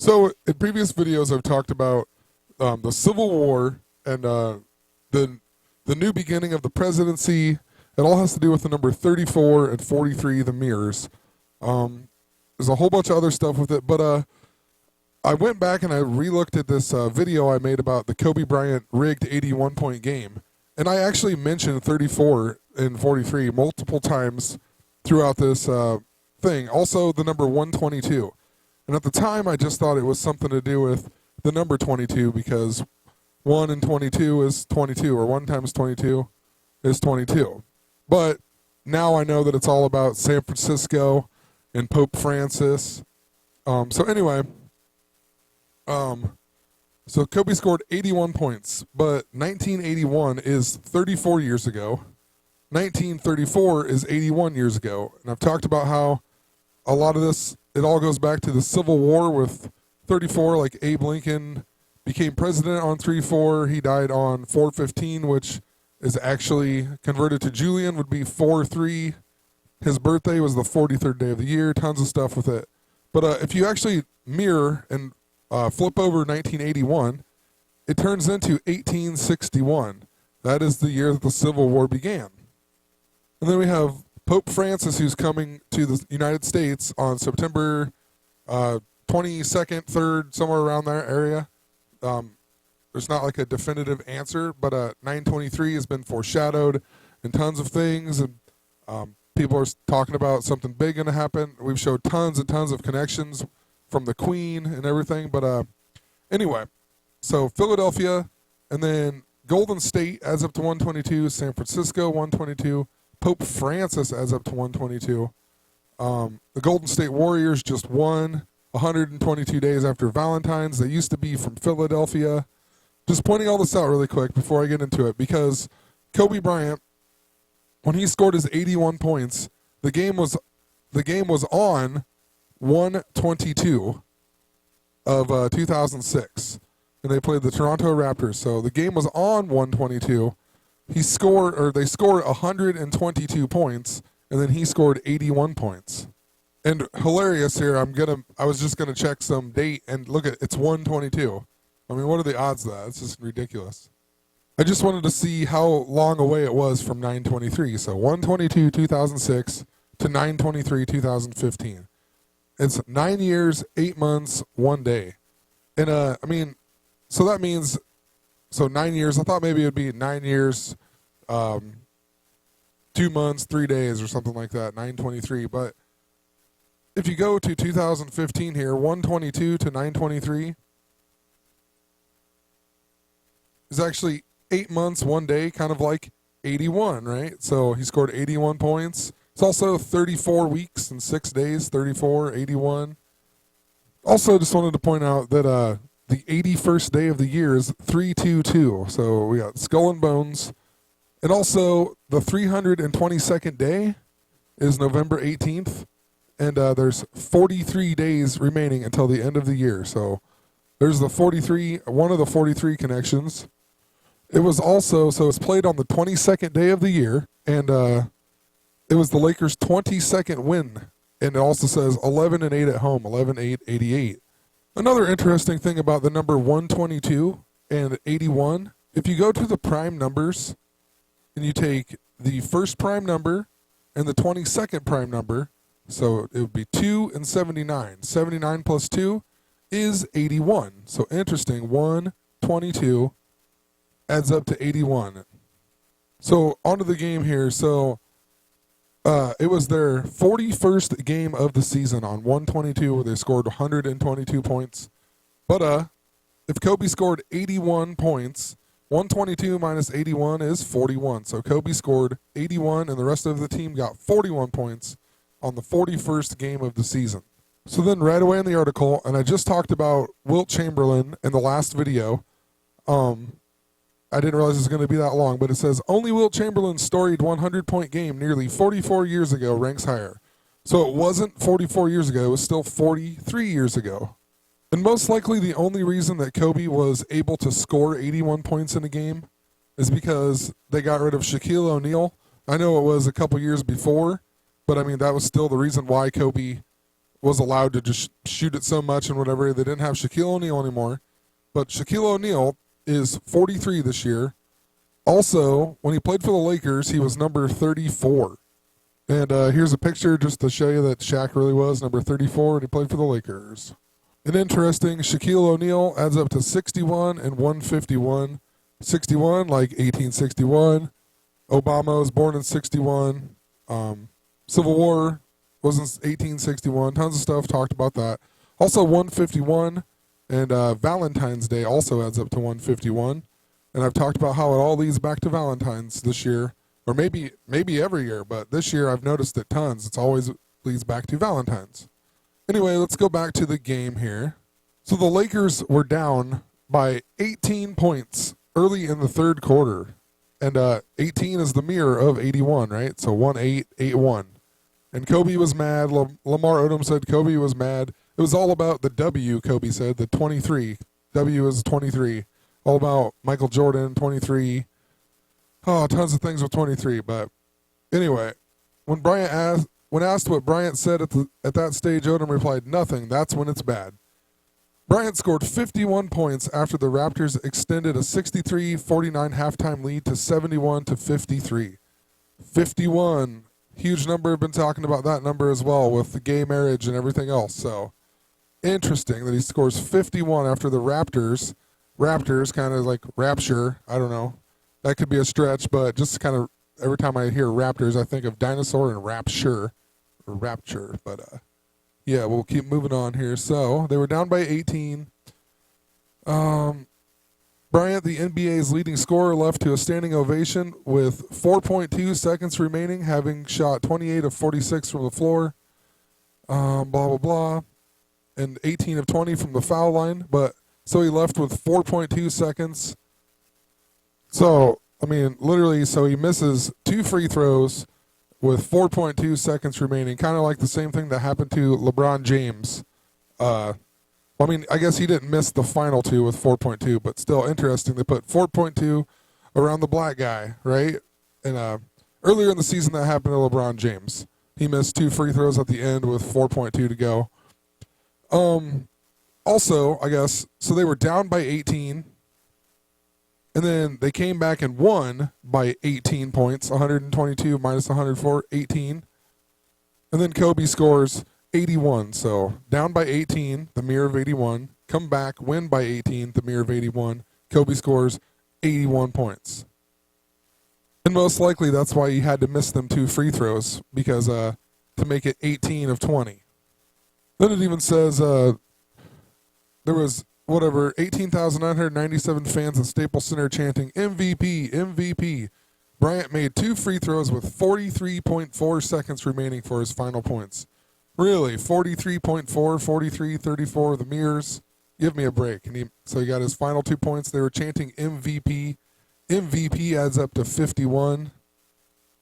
So in previous videos, I've talked about the Civil War and the the new beginning of the presidency. It all has to do with the number 34 and 43, the mirrors. There's a whole bunch of other stuff with it, but I went back and I re-looked at this video I made about the Kobe Bryant rigged 81-point game, and I actually mentioned 34 and 43 multiple times throughout this thing. Also, the number 122. And at the time, I just thought it was something to do with the number 22 because 1 and 22 is 22, or 1 times 22 is 22. But now I know that it's all about San Francisco and Pope Francis. So anyway, so Kobe scored 81 points, but 1981 is 34 years ago. 1934 is 81 years ago. And I've talked about how a lot of this, it all goes back to the Civil War with 34, like Abe Lincoln became president on 3/4. He died on 4/15, which is actually converted to Julian, would be 4/3. His birthday was the 43rd day of the year. Tons of stuff with it. But if you actually mirror and flip over 1981, it turns into 1861. That is the year that the Civil War began. And then we have Pope Francis, who's coming to the United States on September 22nd, 3rd, somewhere around that area. There's not like a definitive answer, but 923 has been foreshadowed in tons of things, and people are talking about something big going to happen. We've showed tons and tons of connections from the Queen and everything, but anyway, so Philadelphia, and then Golden State adds up to 122, San Francisco 122, Pope Francis adds up to 122. The Golden State Warriors just won 122 days after Valentine's. They used to be from Philadelphia. Just pointing all this out really quick before I get into it, because Kobe Bryant, when he scored his 81 points, the game was on 122 of 2006, and they played the Toronto Raptors. So the game was on 122. They scored 122 points, and then he scored 81 points. And hilarious here, I was just gonna check some date and look at, it's 122. I mean, what are the odds of that? It's just ridiculous. I just wanted to see how long away it was from 923. So 122 2006 to 923 2015. It's 9 years, 8 months, 1 day. And I mean, so that means, so 9 years, I thought maybe it would be 9 years, 2 months, 3 days or something like that, 923. But if you go to 2015 here, 122 to 923 is actually 8 months, 1 day, kind of like 81, right? So he scored 81 points. It's also 34 weeks and 6 days, 34, 81. Also, just wanted to point out that the 81st day of the year is 322. So we got skull and bones. And also, the 322nd day is November 18th. And there's 43 days remaining until the end of the year. So there's the 43, one of the 43 connections. It was also, so it's played on the 22nd day of the year, and it was the Lakers' 22nd win. And it also says 11-8 at home, 11-8, 88. Another interesting thing about the number 122 and 81, if you go to the prime numbers and you take the first prime number and the 22nd prime number, so it would be 2 and 79. 79 plus 2 is 81. So interesting, 122 adds up to 81. So onto the game here. So it was their 41st game of the season on 122 where they scored 122 points. But if Kobe scored 81 points, 122 minus 81 is 41. So Kobe scored 81 and the rest of the team got 41 points on the 41st game of the season. So then right away in the article, and I just talked about Wilt Chamberlain in the last video. I didn't realize it was going to be that long, but it says, only Wilt Chamberlain's storied 100-point game nearly 44 years ago ranks higher. So it wasn't 44 years ago, it was still 43 years ago. And most likely the only reason that Kobe was able to score 81 points in a game is because they got rid of Shaquille O'Neal. I know it was a couple years before, but I mean, that was still the reason why Kobe was allowed to just shoot it so much and whatever. They didn't have Shaquille O'Neal anymore. But Shaquille O'Neal is 43 this year. Also, when he played for the Lakers, he was number 34. And here's a picture just to show you that Shaq really was number 34 and he played for the Lakers. And interesting, Shaquille O'Neal adds up to 61 and 151. 61, like 1861. Obama was born in 61. Civil War was in 1861. Tons of stuff talked about that. Also 151, and Valentine's Day also adds up to 151. And I've talked about how it all leads back to Valentine's this year, or maybe every year, but this year I've noticed it tons. It's always leads back to Valentine's. Anyway, let's go back to the game here. So the Lakers were down by 18 points early in the third quarter. And 18 is the mirror of 81, right? So 1-8, 8-1. And Kobe was mad. Lamar Odom said Kobe was mad. It was all about the W, Kobe said, the 23. W is 23. All about Michael Jordan, 23. Oh, tons of things with 23. But anyway, when asked what Bryant said at that stage, Odom replied, "Nothing. That's when it's bad." Bryant scored 51 points after the Raptors extended a 63-49 halftime lead to 71-53. 51. Huge number. I've been talking about that number as well with the gay marriage and everything else. So interesting that he scores 51 after the Raptors kind of like rapture. I don't know. That could be a stretch, but just kind of every time I hear Raptors, I think of dinosaur and rapture. But yeah, we'll keep moving on here. So they were down by 18. Bryant, the NBA's leading scorer, left to a standing ovation with 4.2 seconds remaining, having shot 28 of 46 from the floor. Blah, blah, blah. And 18 of 20 from the foul line. But so he left with 4.2 seconds. So, I mean, literally, so he misses 2 free throws with 4.2 seconds remaining, kind of like the same thing that happened to LeBron James. I mean, I guess he didn't miss the final 2 with 4.2, but still interesting. They put 4.2 around the black guy, right? And earlier in the season, that happened to LeBron James. He missed 2 free throws at the end with 4.2 to go. Also, I guess, so they were down by 18. And then they came back and won by 18 points, 122 minus 104, 18. And then Kobe scores 81. So down by 18, the mirror of 81. Come back, win by 18, the mirror of 81. Kobe scores 81 points. And most likely that's why he had to miss them 2 free throws, because to make it 18 of 20. Then it even says there was 18,997 fans at Staples Center chanting MVP, MVP. Bryant made 2 free throws with 43.4 seconds remaining for his final points. Really, 43.4, 43, 34, the mirrors. Give me a break. So he got his final 2 points. They were chanting MVP. MVP adds up to 51.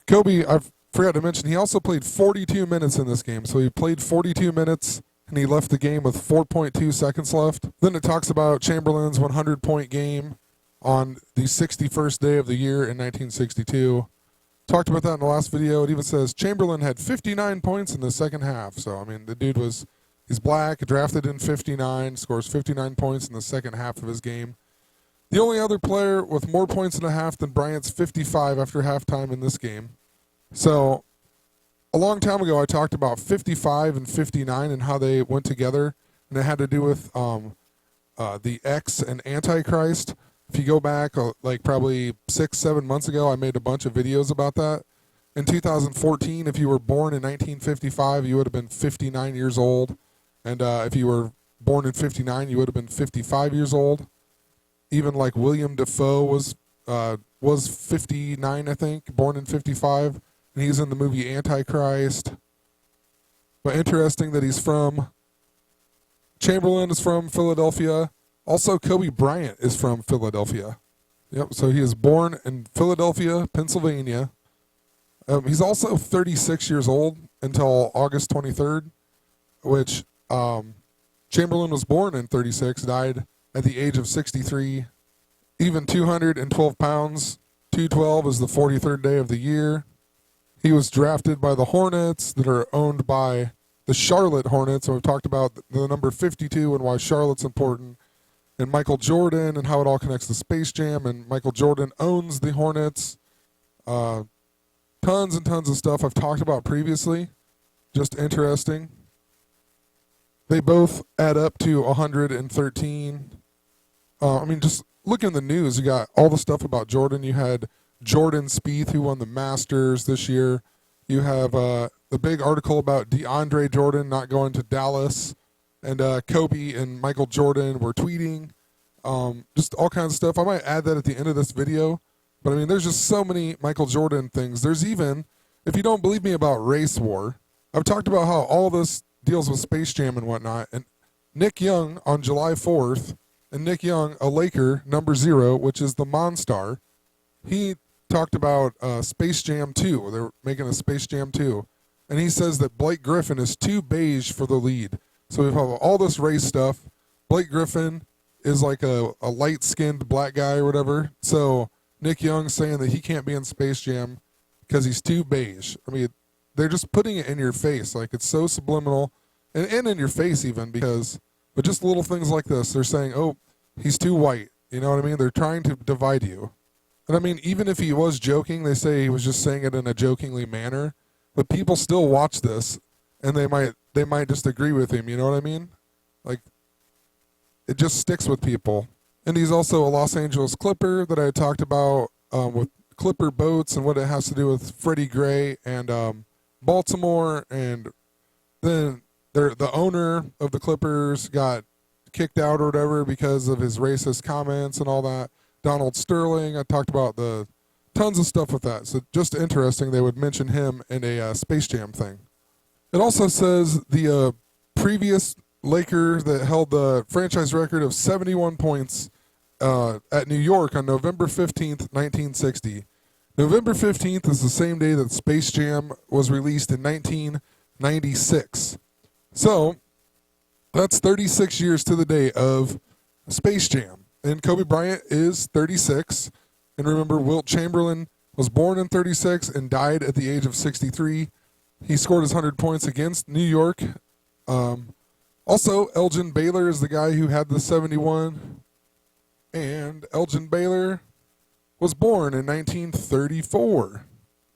Kobe, I forgot to mention, he also played 42 minutes in this game. So he played 42 minutes. And he left the game with 4.2 seconds left. Then it talks about Chamberlain's 100-point game on the 61st day of the year in 1962. Talked about that in the last video. It even says Chamberlain had 59 points in the second half. So, I mean, the dude he's black, drafted in 59, scores 59 points in the second half of his game. The only other player with more points in a half than Bryant's 55 after halftime in this game. So, a long time ago, I talked about 55 and 59 and how they went together, and it had to do with the X and Antichrist. If you go back, like probably 6-7 months ago, I made a bunch of videos about that. In 2014, if you were born in 1955, you would have been 59 years old, and if you were born in 59, you would have been 55 years old. Even like William Dafoe was 59, I think, born in 55. And he's in the movie Antichrist. But interesting that Chamberlain is from Philadelphia. Also, Kobe Bryant is from Philadelphia. Yep, so he is born in Philadelphia, Pennsylvania. He's also 36 years old until August 23rd, which Chamberlain was born in 36, died at the age of 63. Even 212 pounds, 212 is the 43rd day of the year. He was drafted by the Hornets that are owned by the Charlotte Hornets, and we've talked about the number 52 and why Charlotte's important, and Michael Jordan and how it all connects to Space Jam, and Michael Jordan owns the Hornets. Tons and tons of stuff I've talked about previously. Just interesting. They both add up to 113. Just look in the news. You got all the stuff about Jordan. You had Jordan Spieth, who won the Masters this year. You have the big article about DeAndre Jordan not going to Dallas. And Kobe and Michael Jordan were tweeting. Just all kinds of stuff. I might add that at the end of this video. But, there's just so many Michael Jordan things. There's even, if you don't believe me about race war, I've talked about how all this deals with Space Jam and whatnot. And Nick Young on July 4th, and Nick Young, a Laker, number 0, which is the Monstar, he talked about Space Jam 2. They're making a Space Jam 2. And he says that Blake Griffin is too beige for the lead. So we have all this race stuff. Blake Griffin is like a light-skinned black guy or whatever. So Nick Young saying that he can't be in Space Jam because he's too beige. They're just putting it in your face. Like, it's so subliminal. And in your face even, but just little things like this. They're saying, oh, he's too white. You know what I mean? They're trying to divide you. And even if he was joking, they say he was just saying it in a jokingly manner. But people still watch this, and they might just agree with him. You know what I mean? Like, it just sticks with people. And he's also a Los Angeles Clipper that I talked about with Clipper boats and what it has to do with Freddie Gray and Baltimore. And then the owner of the Clippers got kicked out or whatever because of his racist comments and all that. Donald Sterling, I talked about the tons of stuff with that. So just interesting they would mention him in a Space Jam thing. It also says the previous Laker that held the franchise record of 71 points at New York on November 15th, 1960. November 15th is the same day that Space Jam was released in 1996. So that's 36 years to the day of Space Jam. And Kobe Bryant is 36. And remember, Wilt Chamberlain was born in 36 and died at the age of 63. He scored his 100 points against New York. Also, Elgin Baylor is the guy who had the 71. And Elgin Baylor was born in 1934.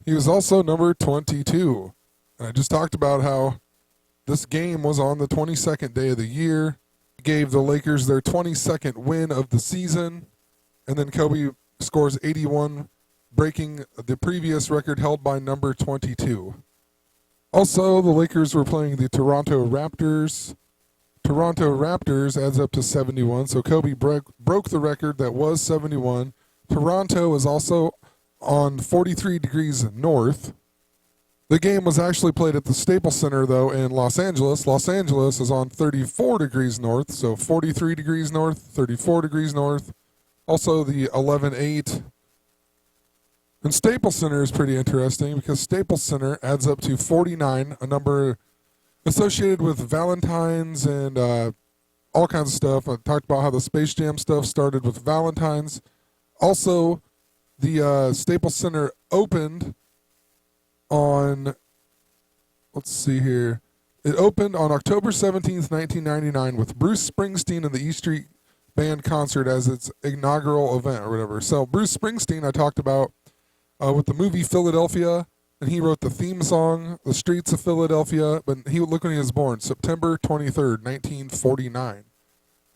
He was also number 22. And I just talked about how this game was on the 22nd day of the year. It gave the Lakers their 22nd win of the season. And then Kobe scores 81, breaking the previous record held by number 22. Also, the Lakers were playing the Toronto Raptors. Toronto Raptors adds up to 71, so Kobe broke the record that was 71. Toronto is also on 43 degrees north. The game was actually played at the Staples Center, though, in Los Angeles. Los Angeles is on 34 degrees north, so 43 degrees north, 34 degrees north. Also, the 11-8. And Staples Center is pretty interesting because Staples Center adds up to 49, a number associated with Valentine's and all kinds of stuff. I talked about how the Space Jam stuff started with Valentine's. Also, the Staples Center opened on, let's see here. It opened on October 17th, 1999 with Bruce Springsteen and the E Street Band concert as its inaugural event or whatever. So Bruce Springsteen I talked about with the movie Philadelphia, and he wrote the theme song, The Streets of Philadelphia, but look when he was born, September 23rd, 1949.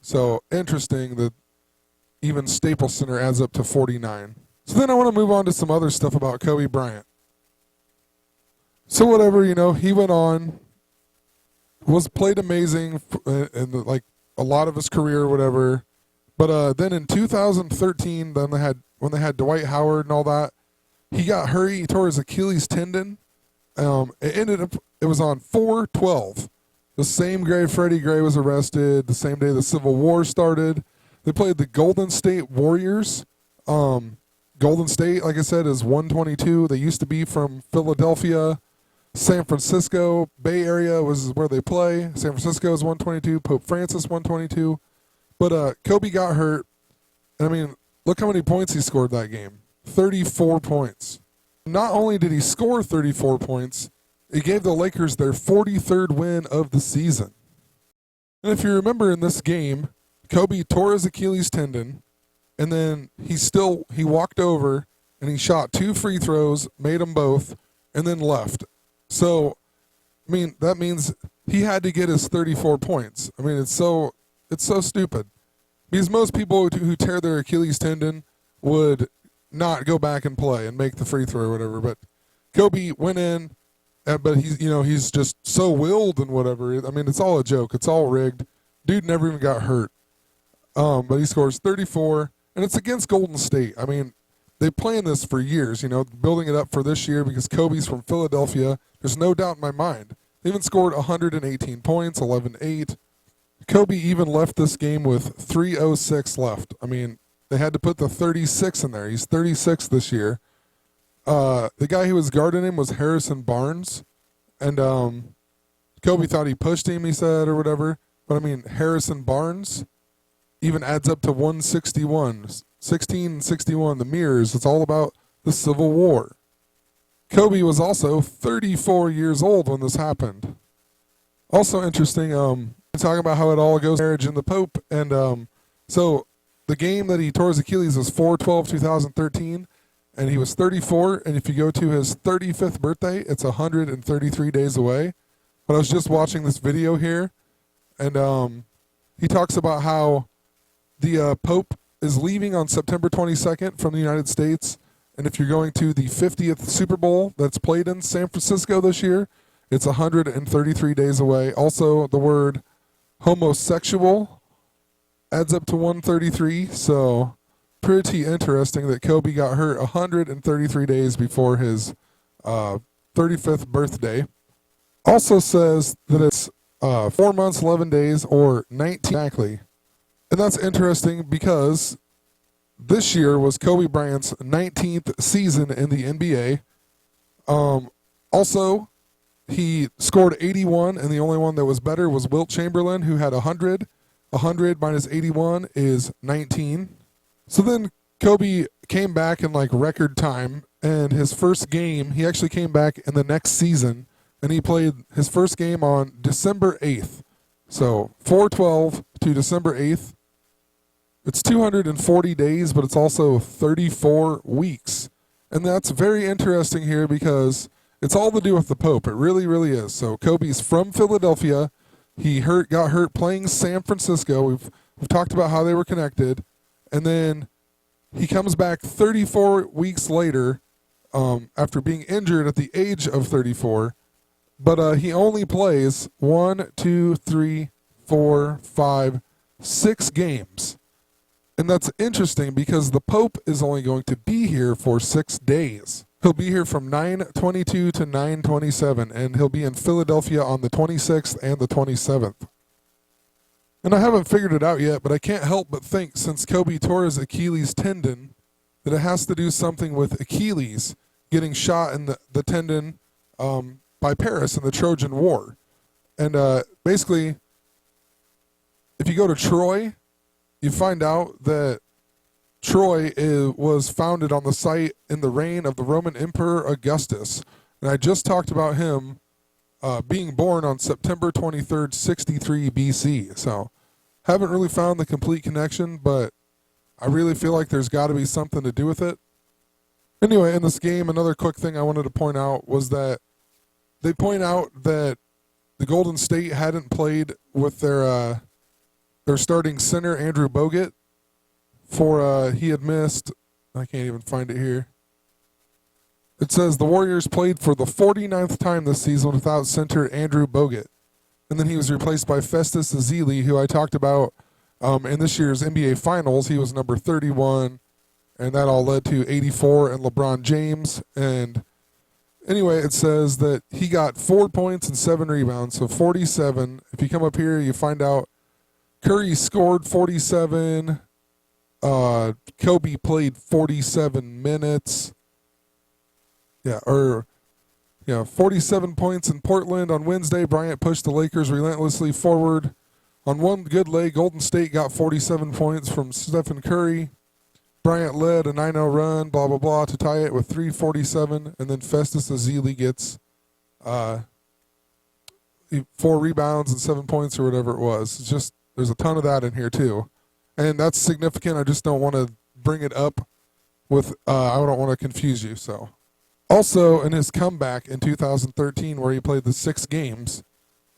So interesting that even Staples Center adds up to 49. So then I want to move on to some other stuff about Kobe Bryant. So whatever, he went on, played amazing in like a lot of his career or whatever. But then in 2013, when they had Dwight Howard and all that, he got hurt. He tore his Achilles tendon. It was on 4/12, the same day Freddie Gray was arrested, the same day the Civil War started. They played the Golden State Warriors. Golden State, like I said, is 122. They used to be from Philadelphia. San Francisco, Bay Area was where they play. San Francisco is 122. Pope Francis, 122. But Kobe got hurt. Look how many points he scored that game. 34 points. Not only did he score 34 points, It gave the Lakers their 43rd win of the season. And if you remember in this game, Kobe tore his Achilles tendon, and then he walked over and he shot 2 free throws, made them both, and then left. So, I mean, that means he had to get his 34 points. I mean, it's so stupid. Because most people who tear their Achilles tendon would not go back and play and make the free throw or whatever. But Kobe went in, but he's just so willed and whatever. I mean, it's all a joke. It's all rigged. Dude never even got hurt. But he scores 34, and it's against Golden State. I mean, they planned this for years, building it up for this year because Kobe's from Philadelphia. There's no doubt in my mind. They even scored 118 points, 11-8. Kobe even left this game with 3:06 left. I mean, they had to put the 36 in there. He's 36 this year. The guy who was guarding him was Harrison Barnes. And Kobe thought he pushed him, he said, or whatever. But, I mean, Harrison Barnes even adds up to 161. 16 and 61, the mirrors. It's all about the Civil War. Kobe was also 34 years old when this happened. Also interesting, talking about how it all goes marriage and the Pope. And so the game that he tore his Achilles was 4/12/2013, and he was 34. And if you go to his 35th birthday, it's 133 days away. But I was just watching this video here, and he talks about how the Pope is leaving on September 22nd from the United States. And if you're going to the 50th Super Bowl that's played in San Francisco this year, it's 133 days away. Also, the word homosexual adds up to 133. So pretty interesting that Kobe got hurt 133 days before his 35th birthday. Also says that it's 4 months, 11 days, or 19 exactly. And that's interesting because this year was Kobe Bryant's 19th season in the NBA. Also, he scored 81, and the only one that was better was Wilt Chamberlain, who had 100. 100 minus 81 is 19. So then Kobe came back in like record time, and his first game, he actually came back in the next season, and he played his first game on December 8th. So 4/12 to December 8th. It's 240 days, but it's also 34 weeks. And that's very interesting here because it's all to do with the Pope. It really, really is. So Kobe's from Philadelphia. He got hurt playing San Francisco. We've talked about how they were connected. And then he comes back 34 weeks later after being injured at the age of 34. But he only plays 6 games. And that's interesting because the Pope is only going to be here for 6 days. He'll be here from 9/22 to 9/27, and he'll be in Philadelphia on the 26th and the 27th. And I haven't figured it out yet, but I can't help but think since Kobe tore his Achilles tendon that it has to do something with Achilles getting shot in the tendon by Paris in the Trojan War. And basically, if you go to Troy, you find out that Troy was founded on the site in the reign of the Roman Emperor Augustus. And I just talked about him being born on September 23rd, 63 BC. So haven't really found the complete connection, but I really feel like there's got to be something to do with it. Anyway, in this game, another quick thing I wanted to point out was that they point out that the Golden State hadn't played with their starting center, Andrew Bogut, for he had missed, I can't even find it here. It says the Warriors played for the 49th time this season without center Andrew Bogut. And then he was replaced by Festus Ezeli, who I talked about in this year's NBA Finals. He was number 31, and that all led to 84 and LeBron James. And anyway, it says that he got 4 points and 7 rebounds, so 47. If you come up here, you find out Curry scored 47. Kobe played 47 minutes. 47 points in Portland on Wednesday. Bryant pushed the Lakers relentlessly forward. On one good leg, Golden State got 47 points from Stephen Curry. Bryant led a 9-0 run, blah, blah, blah, to tie it with 3:47. And then Festus Ezeli gets uh, 4 rebounds and 7 points or whatever it was. It's just, there's a ton of that in here too. And that's significant. I just don't want to bring it up with, I don't want to confuse you. So also in his comeback in 2013 where he played the 6 games,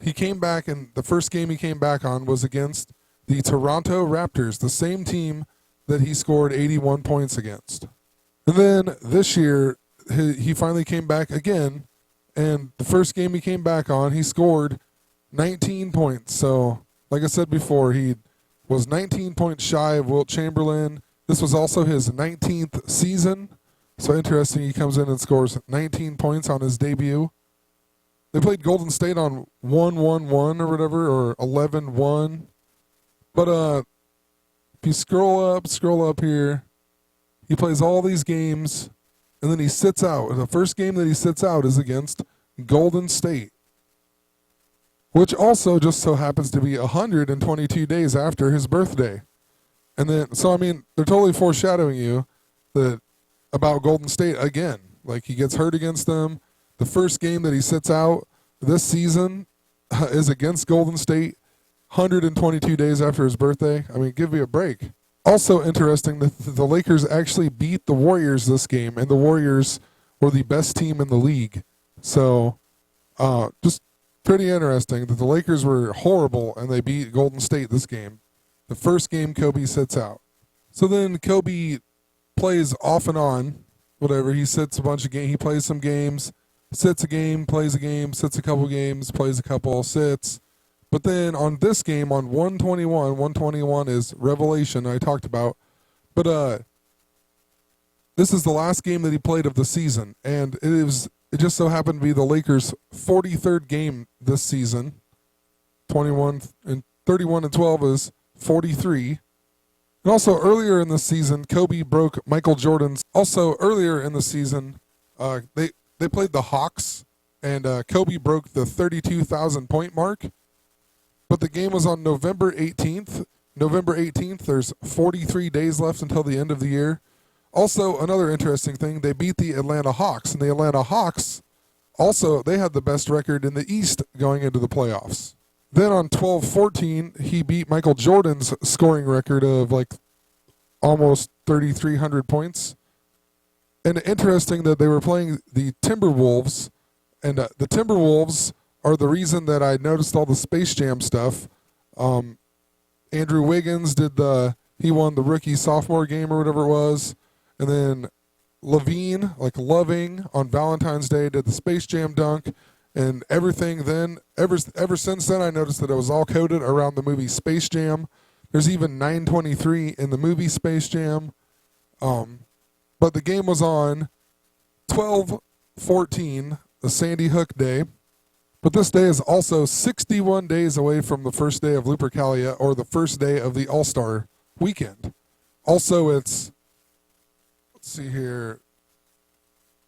he came back, and the first game he came back on was against the Toronto Raptors, the same team that he scored 81 points against. And then this year, he finally came back again, and the first game he came back on, he scored 19 points. So, like I said before, he was 19 points shy of Wilt Chamberlain. This was also his 19th season. So interesting, he comes in and scores 19 points on his debut. They played Golden State on 1-1-1 or whatever, or 11-1. But if you scroll up here, he plays all these games, and then he sits out. The first game that he sits out is against Golden State, which also just so happens to be 122 days after his birthday. And then, so I mean, they're totally foreshadowing you that about Golden State again. Like, he gets hurt against them. The first game that he sits out this season is against Golden State, 122 days after his birthday. I mean, give me a break. Also interesting that the Lakers actually beat the Warriors this game, and the Warriors were the best team in the league. So, just pretty interesting that the Lakers were horrible, and they beat Golden State this game. The first game Kobe sits out. So then Kobe plays off and on, whatever. He sits a bunch of games. He plays some games, sits a game, plays a game, sits a couple games, plays a couple, sits. But then on this game, on 121 is Revelation I talked about. But this is the last game that he played of the season. And it just so happened to be the Lakers' 43rd game this season. 21 and 31 and 12 is 43. And also earlier in the season, Kobe broke Michael Jordan's. Also earlier in the season, they played the Hawks, and Kobe broke the 32,000 point mark. But the game was on November 18th. November 18th, there's 43 days left until the end of the year. Also, another interesting thing, they beat the Atlanta Hawks, and the Atlanta Hawks also, they had the best record in the East going into the playoffs. Then on 12-14, he beat Michael Jordan's scoring record of like almost 3,300 points. And interesting that they were playing the Timberwolves, and the Timberwolves are the reason that I noticed all the Space Jam stuff. Andrew Wiggins he won the rookie sophomore game or whatever it was. And then Levine, like Loving, on Valentine's Day did the Space Jam dunk. And everything then, ever since then, I noticed that it was all coded around the movie Space Jam. There's even 923 in the movie Space Jam. But the game was on 12-14, the Sandy Hook Day. But this day is also 61 days away from the first day of Lupercalia, or the first day of the All-Star weekend. Also, it's, let's see here,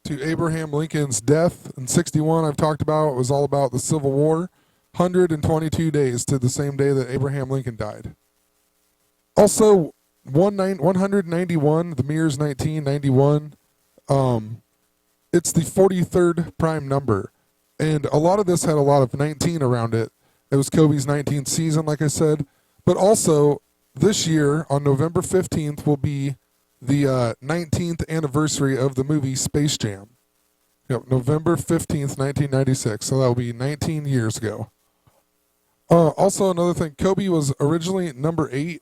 to Abraham Lincoln's death in 61, I've talked about. It was all about the Civil War. 122 days to the same day that Abraham Lincoln died. Also, 191, the mirror's 1991. It's the 43rd prime number. And a lot of this had a lot of 19 around it. It was Kobe's 19th season, like I said. But also, this year, on November 15th, will be the 19th anniversary of the movie Space Jam. Yep, November 15th, 1996. So that will be 19 years ago. Also, another thing, Kobe was originally number 8,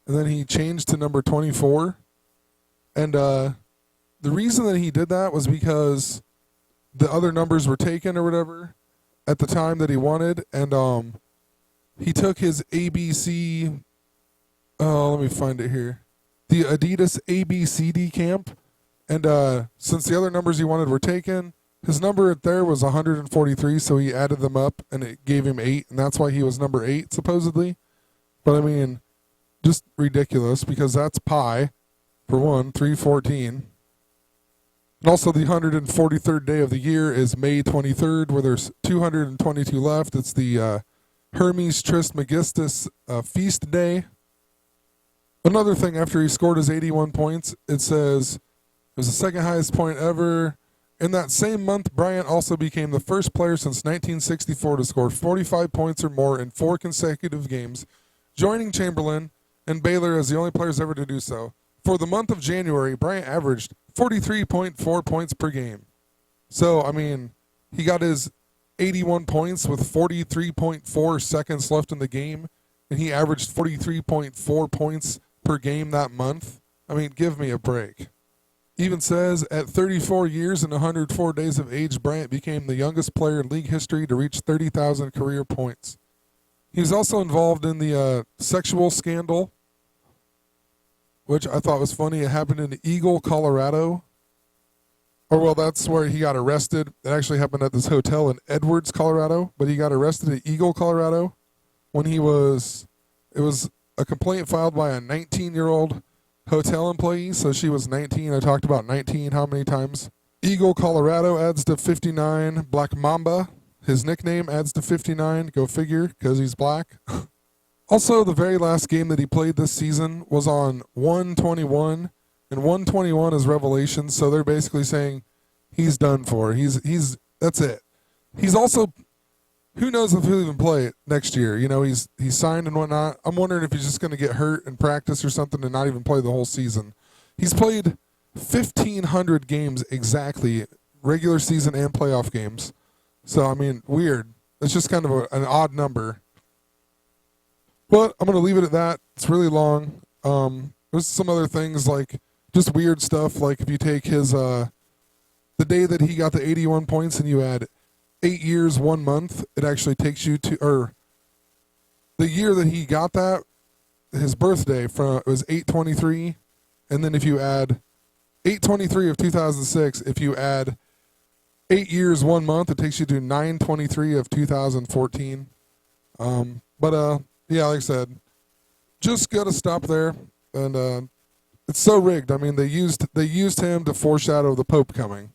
and then he changed to number 24. And the reason that he did that was because the other numbers were taken or whatever at the time that he wanted. And he took his ABC, let me find it here, the Adidas ABCD camp. And since the other numbers he wanted were taken, his number there was 143, so he added them up, and it gave him 8, and that's why he was number 8, supposedly. But, I mean, just ridiculous, because that's pi, for one, 314. And also the 143rd day of the year is May 23rd, where there's 222 left. It's the Hermes Trismegistus feast day. Another thing, after he scored his 81 points, it says it was the second highest point ever, In that same month, Bryant also became the first player since 1964 to score 45 points or more in 4 consecutive games, joining Chamberlain and Baylor as the only players ever to do so. For the month of January, Bryant averaged 43.4 points per game. So, I mean, he got his 81 points with 43.4 seconds left in the game, and he averaged 43.4 points per game that month. I mean, give me a break. Even says, at 34 years and 104 days of age, Bryant became the youngest player in league history to reach 30,000 career points. He was also involved in the sexual scandal, which I thought was funny. It happened in Eagle, Colorado. Or, well, that's where he got arrested. It actually happened at this hotel in Edwards, Colorado, but he got arrested at Eagle, Colorado when it was a complaint filed by a 19-year-old hotel employee, so she was 19. I talked about 19 how many times. Eagle, Colorado adds to 59. Black Mamba, his nickname, adds to 59. Go figure, because he's black. Also, the very last game that he played this season was on 1/21, and 1/21 is Revelation, so they're basically saying he's done for. He's that's it. He's also, who knows if he'll even play it next year. You know, he's signed and whatnot. I'm wondering if he's just going to get hurt in practice or something and not even play the whole season. He's played 1,500 games exactly, regular season and playoff games. So, I mean, weird. It's just kind of an odd number. But I'm going to leave it at that. It's really long. There's some other things like just weird stuff. Like if you take his the day that he got the 81 points and you add 8 years, 1 month, it actually takes you to, or the year that he got that, his birthday, it was 8/23, and then if you add 8/23 of 2006, if you add 8 years, 1 month, it takes you to 9/23 of 2014. Yeah, like I said, just got to stop there, and it's so rigged. I mean, they used him to foreshadow the Pope coming.